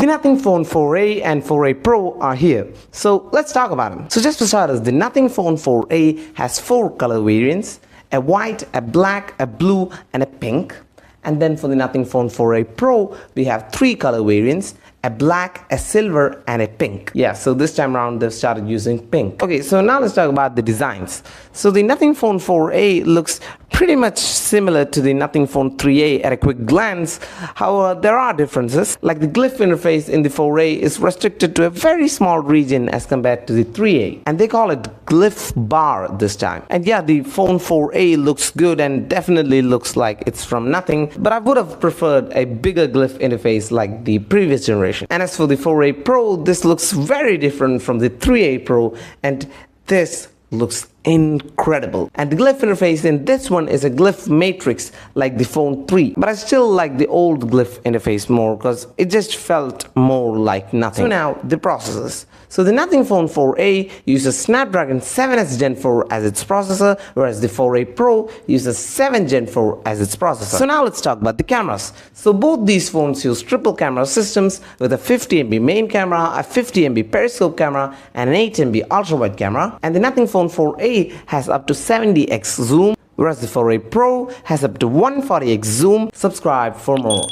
The Nothing Phone 4a and 4a Pro are here. So let's talk about them. So just for starters, the Nothing Phone 4a has 4 color variants: a white, a black, a blue, and a pink. And then for the Nothing Phone 4a Pro, we have 3 color variants: a black, a silver, and a pink. Yeah, so this time around they've started using pink. Okay, so now let's talk about the designs. So the Nothing Phone 4a looks pretty much similar to the Nothing Phone 3a at a quick glance. However, there are differences. Like the glyph interface in the 4a is restricted to a very small region as compared to the 3a, and they call it glyph bar this time. And yeah, the Phone 4a looks good and definitely looks like it's from Nothing, but I would have preferred a bigger glyph interface like the previous generation. And as for the 4a Pro, this looks very different from the 3a Pro, and this looks incredible. And the glyph interface in this one is a glyph matrix like the Phone 3, but I still like the old glyph interface more because it just felt more like Nothing. So now the processors. So the Nothing Phone 4a uses Snapdragon 7s Gen 4 as its processor, whereas the 4a Pro uses 7 Gen 4 as its processor. So now let's talk about the cameras. So both these phones use triple camera systems with a 50MP main camera, a 50MP periscope camera, and an 8MP ultra-wide camera. And the Nothing Phone 4a has up to 70x zoom, whereas the 4a Pro has up to 140x zoom. Subscribe for more.